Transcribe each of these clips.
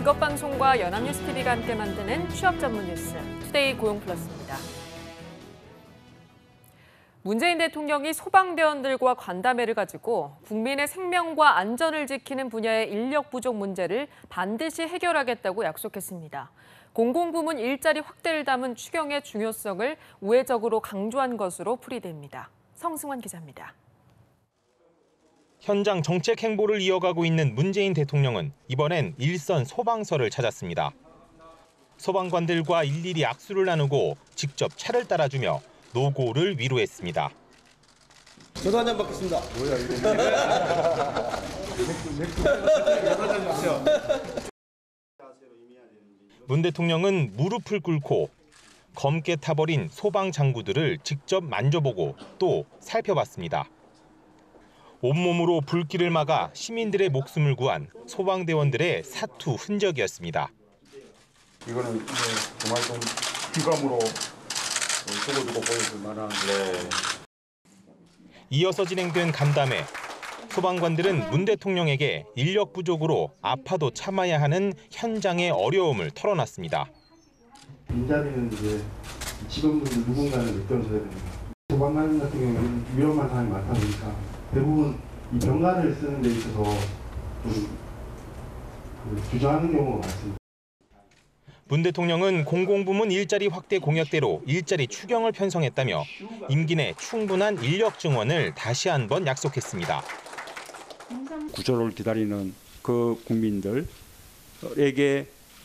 직업방송과 연합뉴스TV가 함께 만드는 취업 전문 뉴스, 투데이 고용플러스입니다. 문재인 대통령이 소방대원들과 간담회를 가지고 국민의 생명과 안전을 지키는 분야의 인력 부족 문제를 반드시 해결하겠다고 약속했습니다. 공공부문 일자리 확대를 담은 추경의 중요성을 우회적으로 강조한 것으로 풀이됩니다. 성승환 기자입니다. 현장 정책 행보를 이어가고 있는 문재인 대통령은 이번엔 일선 소방서를 찾았습니다. 소방관들과 일일이 악수를 나누고 직접 차를 따라주며 노고를 위로했습니다. 저도 한 잔 받겠습니다. 뭐야 이거? 문 대통령은 무릎을 꿇고 검게 타버린 소방 장구들을 직접 만져보고 또 살펴봤습니다. 온몸으로 불길을 막아 시민들의 목숨을 구한 소방대원들의 사투 흔적이었습니다. 이거는 정말 좀 귀감으로 속어주고 보여줄 만한. 이어서 진행된 간담회. 소방관들은 문 대통령에게 인력 부족으로 아파도 참아야 하는 현장의 어려움을 털어놨습니다. 빈자리는 이제 직원분들 누군가는 느껴져야 됩니다. 소방관 같은 경우는 위험한 사람이 많다 보니까 대부분 이 병가를 쓰는 데 있어서 좀 주저하는 경우가 많습니다. 문 대통령은 공공부문 일자리 확대 공약대로 일자리 추경을 편성했다며 임기 내 충분한 인력 증원을 다시 한번 약속했습니다. 구조를 기다리는 그 국민들에게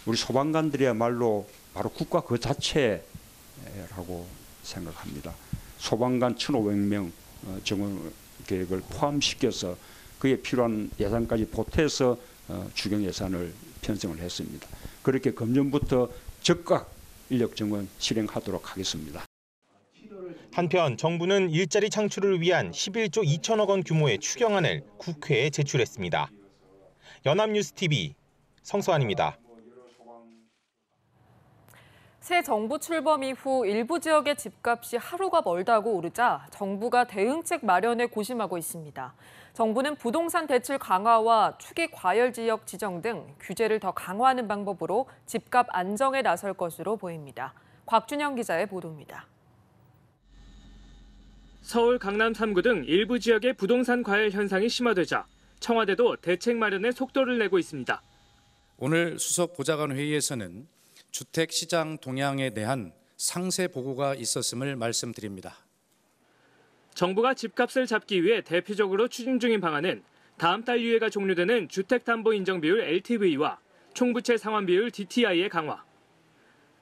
우리 소방관들이야말로 바로 국가 그 자체라고 생각합니다. 소방관 1,500명 증원 계획을 포함시켜서 그에 필요한 예산까지 보태서 추경 예산을 편성을 했습니다. 그렇게 금년부터 즉각 인력 증원 실행하도록 하겠습니다. 한편 정부는 일자리 창출을 위한 11조 2천억 원 규모의 추경안을 국회에 제출했습니다. 연합뉴스TV 성수환입니다. 새 정부 출범 이후 일부 지역의 집값이 하루가 멀다고 오르자 정부가 대응책 마련에 고심하고 있습니다. 정부는 부동산 대출 강화와 투기 과열 지역 지정 등 규제를 더 강화하는 방법으로 집값 안정에 나설 것으로 보입니다. 곽준영 기자의 보도입니다. 서울, 강남 3구 등 일부 지역의 부동산 과열 현상이 심화되자 청와대도 대책 마련에 속도를 내고 있습니다. 오늘 수석 보좌관 회의에서는 주택시장 동향에 대한 상세 보고가 있었음을 말씀드립니다. 정부가 집값을 잡기 위해 대표적으로 추진 중인 방안은 다음 달 유예가 종료되는 주택담보인정비율 LTV와 총부채 상환비율 DTI의 강화.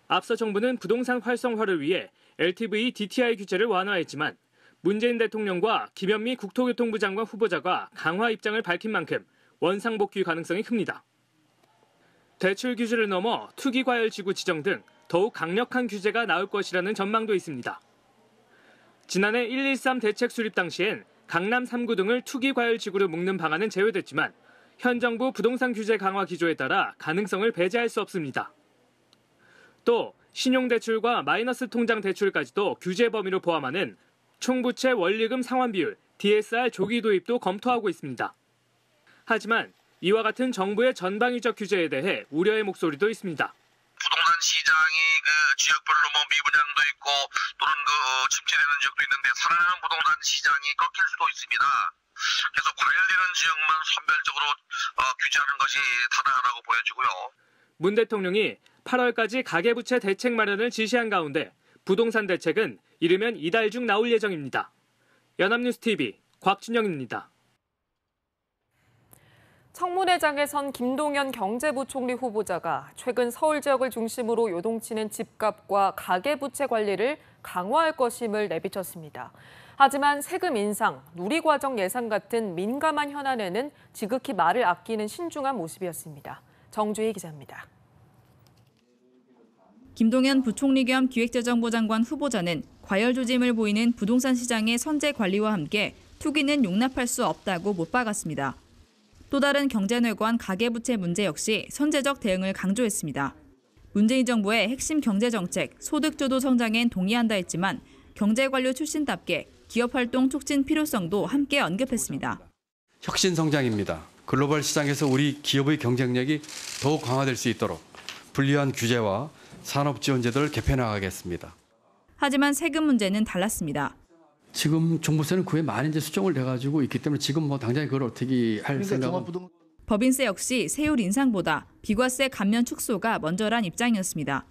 앞서 정부는 부동산 활성화를 위해 LTV, DTI 규제를 완화했지만 문재인 대통령과 김현미 국토교통부 장관 후보자가 강화 입장을 밝힌 만큼 원상복귀 가능성이 큽니다. 대출 규제를 넘어 투기 과열 지구 지정 등 더욱 강력한 규제가 나올 것이라는 전망도 있습니다. 지난해 113 대책 수립 당시엔 강남 3구 등을 투기 과열 지구로 묶는 방안은 제외됐지만 현 정부 부동산 규제 강화 기조에 따라 가능성을 배제할 수 없습니다. 또 신용대출과 마이너스 통장 대출까지도 규제 범위로 포함하는 총부채 원리금 상환 비율 DSR 조기 도입도 검토하고 있습니다. 하지만 이와 같은 정부의 전방위적 규제에 대해 우려의 목소리도 있습니다. 부동산 시장이 지역별로 미분양도 있고 또는 침체되는 지역도 있는데 살아나는 부동산 시장이 꺾일 수도 있습니다. 그래서 과열되는 지역만 선별적으로 규제하는 것이 타당하다고 보여지고요. 문 대통령이 8월까지 가계부채 대책 마련을 지시한 가운데 부동산 대책은 이르면 이달 중 나올 예정입니다. 연합뉴스TV 곽준영입니다. 청문회장에 선 김동연 경제부총리 후보자가 최근 서울 지역을 중심으로 요동치는 집값과 가계부채 관리를 강화할 것임을 내비쳤습니다. 하지만 세금 인상, 누리과정 예산 같은 민감한 현안에는 지극히 말을 아끼는 신중한 모습이었습니다. 정주희 기자입니다. 김동연 부총리 겸 기획재정부 장관 후보자는 과열 조짐을 보이는 부동산 시장의 선제 관리와 함께 투기는 용납할 수 없다고 못 박았습니다. 또 다른 경제뇌관 가계부채 문제 역시 선제적 대응을 강조했습니다. 문재인 정부의 핵심 경제정책, 소득주도 성장엔 동의한다 했지만 경제관료 출신답게 기업활동 촉진 필요성도 함께 언급했습니다. 혁신성장입니다. 글로벌 시장에서 우리 기업의 경쟁력이 더욱 강화될 수 있도록 불리한 규제와 산업 지원 제도를 개편해 나가겠습니다. 하지만 세금 문제는 달랐습니다. 지금 종부세는 9회 만 이제 수정을 돼가지고 있기 때문에 지금 당장에 그걸 어떻게 할 생각은. 법인세 역시 세율 인상보다 비과세 감면 축소가 먼저란 입장이었습니다.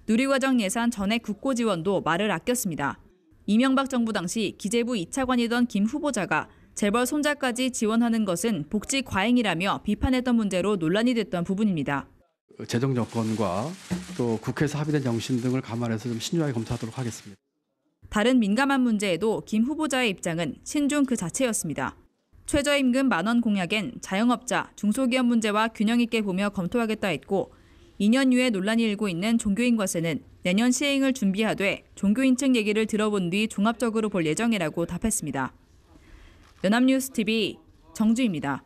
누리과정 예산 전액 국고 지원도 말을 아꼈습니다. 이명박 정부 당시 기재부 2차관이던 김 후보자가 재벌 손자까지 지원하는 것은 복지 과잉이라며 비판했던 문제로 논란이 됐던 부분입니다. 재정 여건과 또 국회에서 합의된 정신 등을 감안해서 좀 신중하게 검토하도록 하겠습니다. 다른 민감한 문제에도 김 후보자의 입장은 신중 그 자체였습니다. 최저임금 10,000원 공약엔 자영업자, 중소기업 문제와 균형 있게 보며 검토하겠다 했고 2년 후에 논란이 일고 있는 종교인과세는 내년 시행을 준비하되 종교인 측 얘기를 들어본 뒤 종합적으로 볼 예정이라고 답했습니다. 연합뉴스TV 정주입니다.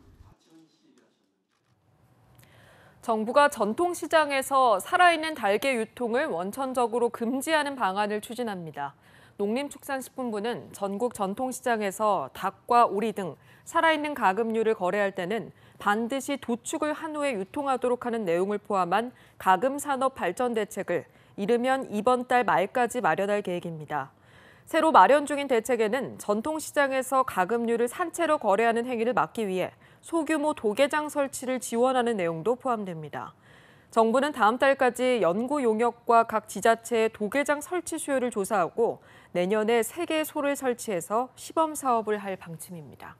정부가 전통시장에서 살아있는 달걀 유통을 원천적으로 금지하는 방안을 추진합니다. 농림축산식품부는 전국 전통시장에서 닭과 오리 등 살아있는 가금류를 거래할 때는 반드시 도축을 한 후에 유통하도록 하는 내용을 포함한 가금산업 발전 대책을 이르면 이번 달 말까지 마련할 계획입니다. 새로 마련 중인 대책에는 전통시장에서 가금류를 산채로 거래하는 행위를 막기 위해 소규모 도개장 설치를 지원하는 내용도 포함됩니다. 정부는 다음 달까지 연구 용역과 각 지자체의 도개장 설치 수요를 조사하고 내년에 3개의 소를 설치해서 시범 사업을 할 방침입니다.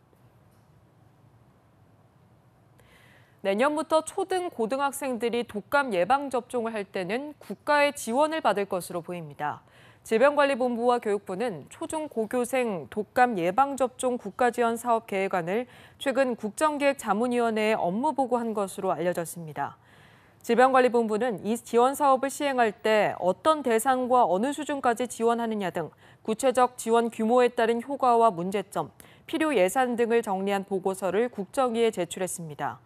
내년부터 초등, 고등학생들이 독감 예방접종을 할 때는 국가의 지원을 받을 것으로 보입니다. 질병관리본부와 교육부는 초중 고교생 독감 예방접종 국가지원 사업 계획안을 최근 국정기획자문위원회에 업무 보고한 것으로 알려졌습니다. 질병관리본부는 이 지원 사업을 시행할 때 어떤 대상과 어느 수준까지 지원하느냐 등 구체적 지원 규모에 따른 효과와 문제점, 필요 예산 등을 정리한 보고서를 국정위에 제출했습니다.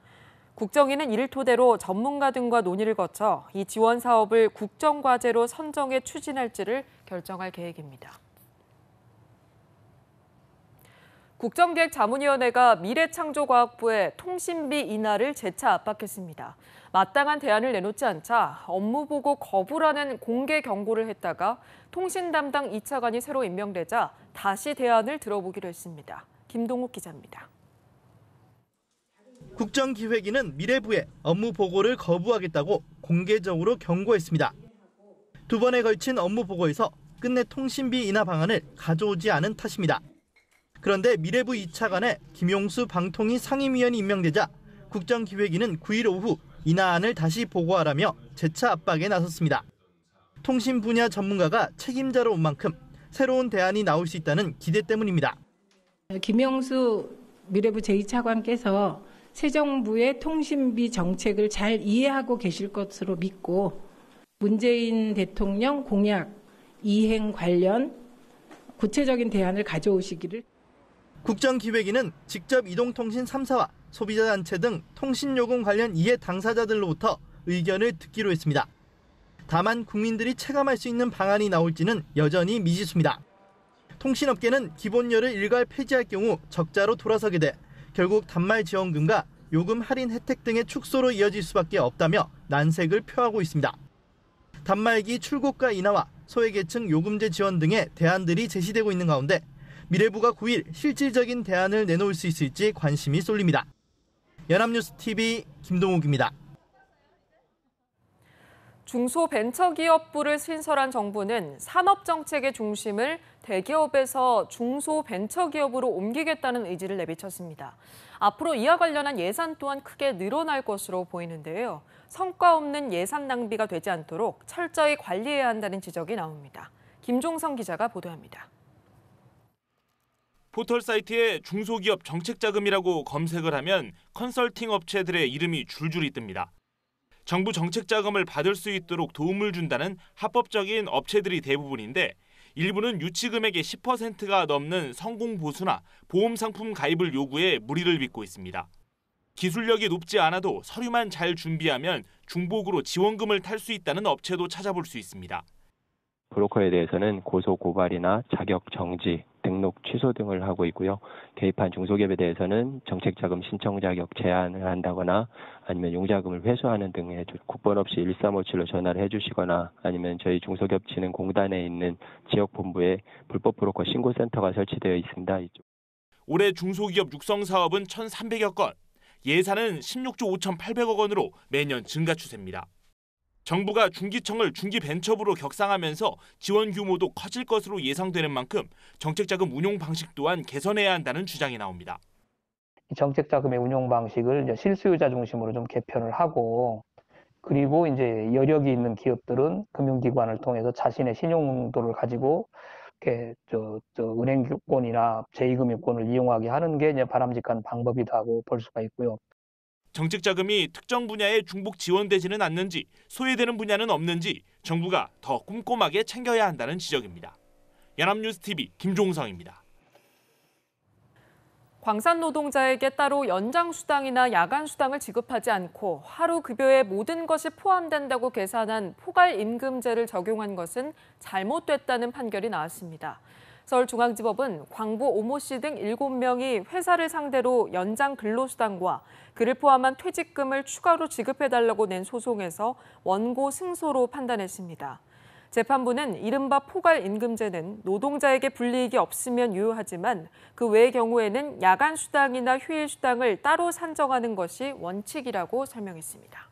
국정위는 이를 토대로 전문가 등과 논의를 거쳐 이 지원 사업을 국정과제로 선정해 추진할지를 결정할 계획입니다. 국정기획자문위원회가 미래창조과학부의 통신비 인하를 재차 압박했습니다. 마땅한 대안을 내놓지 않자 업무보고 거부라는 공개 경고를 했다가 통신 담당 2차관이 새로 임명되자 다시 대안을 들어보기로 했습니다. 김동욱 기자입니다. 국정기획위는 미래부에 업무 보고를 거부하겠다고 공개적으로 경고했습니다. 2번에 걸친 업무 보고에서 끝내 통신비 인하 방안을 가져오지 않은 탓입니다. 그런데 미래부 2차관에 김용수 방통위 상임위원이 임명되자 국정기획위는 9일 오후 인하안을 다시 보고하라며 재차 압박에 나섰습니다. 통신 분야 전문가가 책임자로 온 만큼 새로운 대안이 나올 수 있다는 기대 때문입니다. 김용수 미래부 제2차관께서 새 정부의 통신비 정책을 잘 이해하고 계실 것으로 믿고 문재인 대통령 공약 이행 관련 구체적인 대안을 가져오시기를. 국정기획위는 직접 이동통신 3사와 소비자단체 등 통신요금 관련 이해 당사자들로부터 의견을 듣기로 했습니다. 다만 국민들이 체감할 수 있는 방안이 나올지는 여전히 미지수입니다. 통신업계는 기본료를 일괄 폐지할 경우 적자로 돌아서게 돼 결국 단말 지원금과 요금 할인 혜택 등의 축소로 이어질 수밖에 없다며 난색을 표하고 있습니다. 단말기 출고가 인하와 소외계층 요금제 지원 등의 대안들이 제시되고 있는 가운데 미래부가 9일 실질적인 대안을 내놓을 수 있을지 관심이 쏠립니다. 연합뉴스TV 김동욱입니다. 중소벤처기업부를 신설한 정부는 산업정책의 중심을 대기업에서 중소벤처기업으로 옮기겠다는 의지를 내비쳤습니다. 앞으로 이와 관련한 예산 또한 크게 늘어날 것으로 보이는데요. 성과 없는 예산 낭비가 되지 않도록 철저히 관리해야 한다는 지적이 나옵니다. 김종성 기자가 보도합니다. 포털 사이트에 중소기업 정책자금이라고 검색을 하면 컨설팅 업체들의 이름이 줄줄이 뜹니다. 정부 정책자금을 받을 수 있도록 도움을 준다는 합법적인 업체들이 대부분인데 일부는 유치 금액의 10%가 넘는 성공보수나 보험상품 가입을 요구해 무리를 빚고 있습니다. 기술력이 높지 않아도 서류만 잘 준비하면 중복으로 지원금을 탈 수 있다는 업체도 찾아볼 수 있습니다. 브로커에 대해서는 고소 고발이나 자격 정지 등록 취소 등을 하고 있고요. 개입한 중소기업에 대해서는 정책자금 신청 자격 제한을 한다거나 아니면 용자금을 회수하는 등의 국번 없이 1357로 전화를 해주시거나 아니면 저희 중소기업진흥공단에 있는 지역본부에 불법 브로커 신고센터가 설치되어 있습니다. 올해 중소기업 육성 사업은 1,300여 건, 예산은 16조 5,800억 원으로 매년 증가 추세입니다. 정부가 중기청을 중기벤처부로 격상하면서 지원 규모도 커질 것으로 예상되는 만큼 정책자금 운용 방식 또한 개선해야 한다는 주장이 나옵니다. 정책자금의 운용 방식을 이제 실수요자 중심으로 좀 개편을 하고, 그리고 이제 여력이 있는 기업들은 금융기관을 통해서 자신의 신용도를 가지고 이렇게 은행권이나 제2금융권을 이용하게 하는 게 이제 바람직한 방법이라고 볼 수가 있고요. 정책자금이 특정 분야에 중복 지원되지는 않는지, 소외되는 분야는 없는지 정부가 더 꼼꼼하게 챙겨야 한다는 지적입니다. 연합뉴스TV 김종성입니다. 광산 노동자에게 따로 연장 수당이나 야간 수당을 지급하지 않고 하루 급여에 모든 것이 포함된다고 계산한 포괄임금제를 적용한 것은 잘못됐다는 판결이 나왔습니다. 서울중앙지법은 광부 오모 씨 등 7명이 회사를 상대로 연장 근로수당과 그를 포함한 퇴직금을 추가로 지급해달라고 낸 소송에서 원고 승소로 판단했습니다. 재판부는 이른바 포괄임금제는 노동자에게 불이익이 없으면 유효하지만 그 외의 경우에는 야간 수당이나 휴일 수당을 따로 산정하는 것이 원칙이라고 설명했습니다.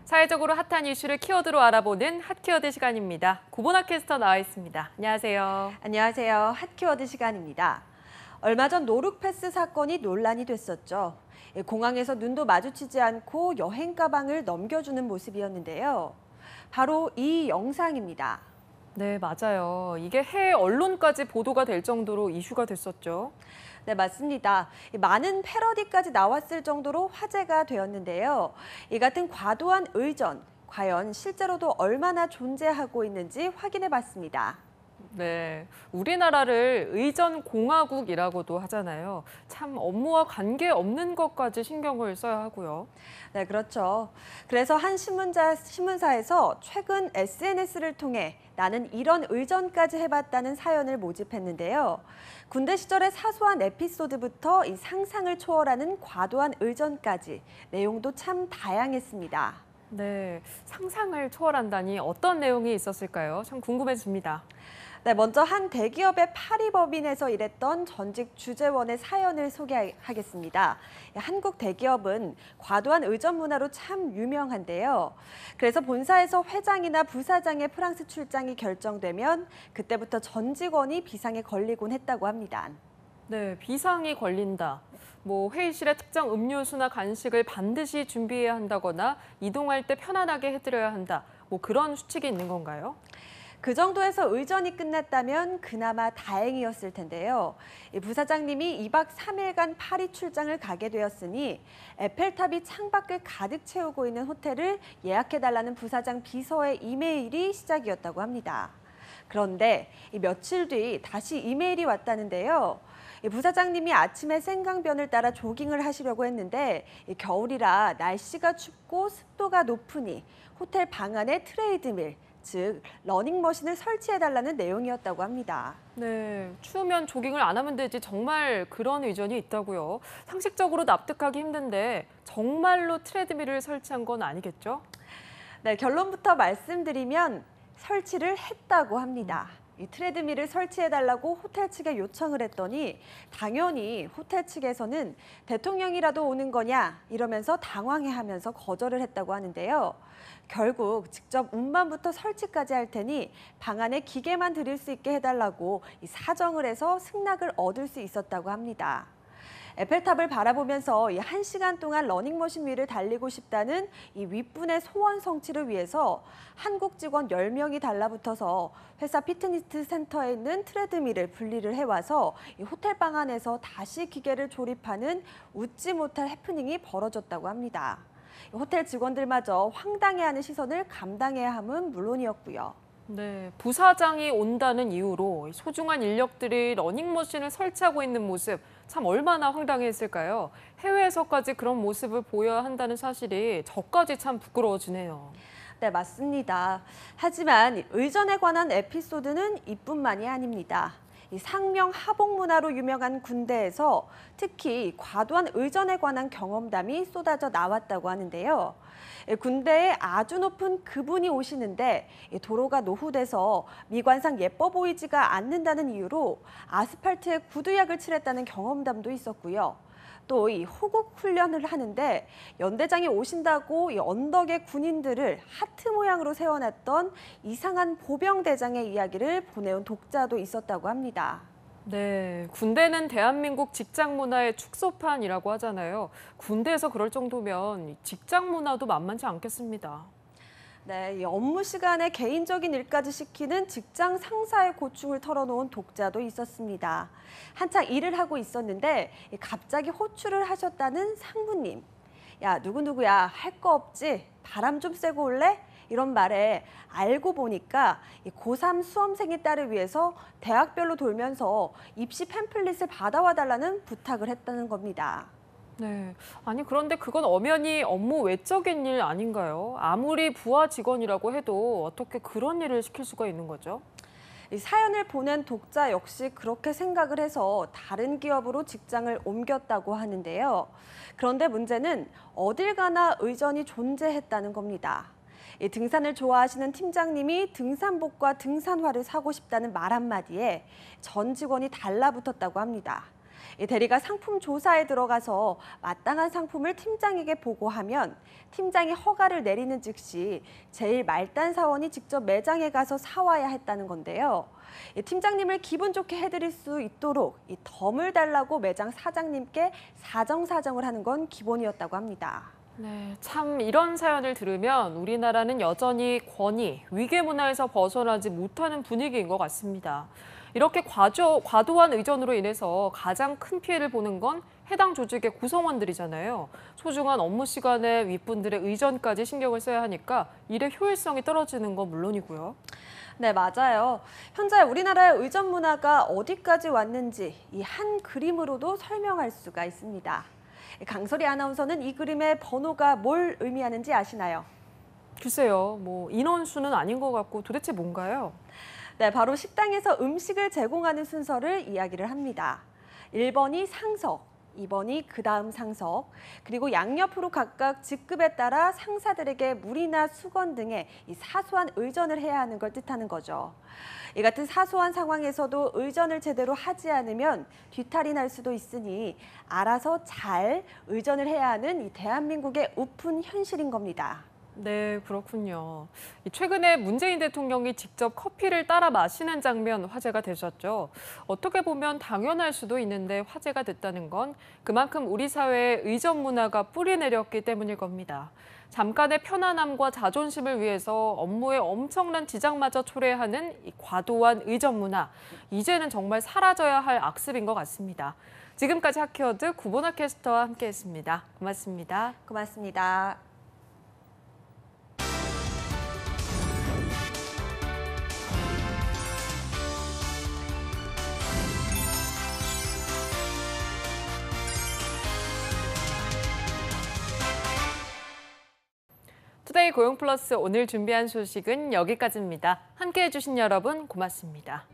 사회적으로 핫한 이슈를 키워드로 알아보는 핫키워드 시간입니다. 구본아 캐스터 나와 있습니다. 안녕하세요. 안녕하세요. 핫키워드 시간입니다. 얼마 전 노룩패스 사건이 논란이 됐었죠. 공항에서 눈도 마주치지 않고 여행 가방을 넘겨주는 모습이었는데요. 바로 이 영상입니다. 네, 맞아요. 이게 해외 언론까지 보도가 될 정도로 이슈가 됐었죠. 네, 맞습니다. 많은 패러디까지 나왔을 정도로 화제가 되었는데요. 이 같은 과도한 의전, 과연 실제로도 얼마나 존재하고 있는지 확인해 봤습니다. 네, 우리나라를 의전공화국이라고도 하잖아요. 참 업무와 관계없는 것까지 신경을 써야 하고요. 네, 그렇죠. 그래서 한 신문사에서 최근 SNS를 통해 나는 이런 의전까지 해봤다는 사연을 모집했는데요. 군대 시절의 사소한 에피소드부터 이 상상을 초월하는 과도한 의전까지 내용도 참 다양했습니다. 네, 상상을 초월한다니 어떤 내용이 있었을까요? 참 궁금해집니다. 네, 먼저 한 대기업의 파리법인에서 일했던 전직 주재원의 사연을 소개하겠습니다. 한국 대기업은 과도한 의전 문화로 참 유명한데요. 그래서 본사에서 회장이나 부사장의 프랑스 출장이 결정되면 그때부터 전 직원이 비상에 걸리곤 했다고 합니다. 네, 비상이 걸린다. 회의실에 특정 음료수나 간식을 반드시 준비해야 한다거나 이동할 때 편안하게 해드려야 한다. 그런 수칙이 있는 건가요? 그 정도에서 의전이 끝났다면 그나마 다행이었을 텐데요. 부사장님이 2박 3일간 파리 출장을 가게 되었으니 에펠탑이 창밖을 가득 채우고 있는 호텔을 예약해달라는 부사장 비서의 이메일이 시작이었다고 합니다. 그런데 며칠 뒤 다시 이메일이 왔다는데요. 부사장님이 아침에 생강변을 따라 조깅을 하시려고 했는데 겨울이라 날씨가 춥고 습도가 높으니 호텔 방 안에 트레이드밀, 즉 러닝머신을 설치해달라는 내용이었다고 합니다. 네, 추우면 조깅을 안 하면 되지 정말 그런 의전이 있다고요. 상식적으로 납득하기 힘든데 정말로 트레드밀을 설치한 건 아니겠죠? 네, 결론부터 말씀드리면 설치를 했다고 합니다. 이 트레드밀을 설치해달라고 호텔 측에 요청을 했더니 당연히 호텔 측에서는 대통령이라도 오는 거냐 이러면서 당황해하면서 거절을 했다고 하는데요. 결국 직접 운반부터 설치까지 할 테니 방 안에 기계만 들일 수 있게 해달라고 사정을 해서 승낙을 얻을 수 있었다고 합니다. 에펠탑을 바라보면서 1시간 동안 러닝머신 위를 달리고 싶다는 이 윗분의 소원 성취를 위해서 한국 직원 10명이 달라붙어서 회사 피트니스 센터에 있는 트레드밀을 분리를 해와서 이 호텔 방 안에서 다시 기계를 조립하는 웃지 못할 해프닝이 벌어졌다고 합니다. 호텔 직원들마저 황당해하는 시선을 감당해야 함은 물론이었고요. 네, 부사장이 온다는 이유로 소중한 인력들이 러닝머신을 설치하고 있는 모습 참 얼마나 황당했을까요? 해외에서까지 그런 모습을 보여야 한다는 사실이 저까지 참 부끄러워지네요. 네, 맞습니다. 하지만 의전에 관한 에피소드는 이뿐만이 아닙니다. 이 상명 하복 문화로 유명한 군대에서 특히 과도한 의전에 관한 경험담이 쏟아져 나왔다고 하는데요. 군대에 아주 높은 그분이 오시는데 도로가 노후돼서 미관상 예뻐 보이지가 않는다는 이유로 아스팔트에 구두약을 칠했다는 경험담도 있었고요. 또 이 호국 훈련을 하는데 연대장이 오신다고 이 언덕에 군인들을 하트 모양으로 세워놨던 이상한 보병대장의 이야기를 보내온 독자도 있었다고 합니다. 네, 군대는 대한민국 직장 문화의 축소판이라고 하잖아요. 군대에서 그럴 정도면 직장 문화도 만만치 않겠습니다. 네, 이 업무 시간에 개인적인 일까지 시키는 직장 상사의 고충을 털어놓은 독자도 있었습니다. 한창 일을 하고 있었는데 갑자기 호출을 하셨다는 상무님. 야, 누구누구야, 할 거 없지? 바람 좀 쐬고 올래? 이런 말에 알고 보니까 고3 수험생의 딸을 위해서 대학별로 돌면서 입시 팸플릿을 받아와 달라는 부탁을 했다는 겁니다. 네, 아니 그런데 그건 엄연히 업무 외적인 일 아닌가요? 아무리 부하 직원이라고 해도 어떻게 그런 일을 시킬 수가 있는 거죠? 이 사연을 보낸 독자 역시 그렇게 생각을 해서 다른 기업으로 직장을 옮겼다고 하는데요. 그런데 문제는 어딜 가나 의전이 존재했다는 겁니다. 이 등산을 좋아하시는 팀장님이 등산복과 등산화를 사고 싶다는 말 한마디에 전 직원이 달라붙었다고 합니다. 이 대리가 상품 조사에 들어가서 마땅한 상품을 팀장에게 보고하면 팀장이 허가를 내리는 즉시 제일 말단 사원이 직접 매장에 가서 사와야 했다는 건데요. 이 팀장님을 기분 좋게 해드릴 수 있도록 이 덤을 달라고 매장 사장님께 사정사정을 하는 건 기본이었다고 합니다. 네, 참 이런 사연을 들으면 우리나라는 여전히 권위, 위계 문화에서 벗어나지 못하는 분위기인 것 같습니다. 이렇게 과도한 의전으로 인해서 가장 큰 피해를 보는 건 해당 조직의 구성원들이잖아요. 소중한 업무 시간에 윗분들의 의전까지 신경을 써야 하니까 일의 효율성이 떨어지는 건 물론이고요. 네, 맞아요. 현재 우리나라의 의전 문화가 어디까지 왔는지 이 한 그림으로도 설명할 수가 있습니다. 강설이 아나운서는 이 그림의 번호가 뭘 의미하는지 아시나요? 글쎄요, 뭐 인원수는 아닌 것 같고 도대체 뭔가요? 네, 바로 식당에서 음식을 제공하는 순서를 이야기를 합니다. 1번이 상석, 2번이 그 다음 상석, 그리고 양옆으로 각각 직급에 따라 상사들에게 물이나 수건 등의 이 사소한 의전을 해야 하는 걸 뜻하는 거죠. 이 같은 사소한 상황에서도 의전을 제대로 하지 않으면 뒤탈이 날 수도 있으니 알아서 잘 의전을 해야 하는 이 대한민국의 우픈 현실인 겁니다. 네, 그렇군요. 최근에 문재인 대통령이 직접 커피를 따라 마시는 장면 화제가 되셨죠. 어떻게 보면 당연할 수도 있는데 화제가 됐다는 건 그만큼 우리 사회의 의전 문화가 뿌리 내렸기 때문일 겁니다. 잠깐의 편안함과 자존심을 위해서 업무에 엄청난 지장마저 초래하는 이 과도한 의전 문화. 이제는 정말 사라져야 할 악습인 것 같습니다. 지금까지 하키워드 구본아 캐스터와 함께했습니다. 고맙습니다. 고맙습니다. 투데이 고용플러스 오늘 준비한 소식은 여기까지입니다. 함께해 주신 여러분 고맙습니다.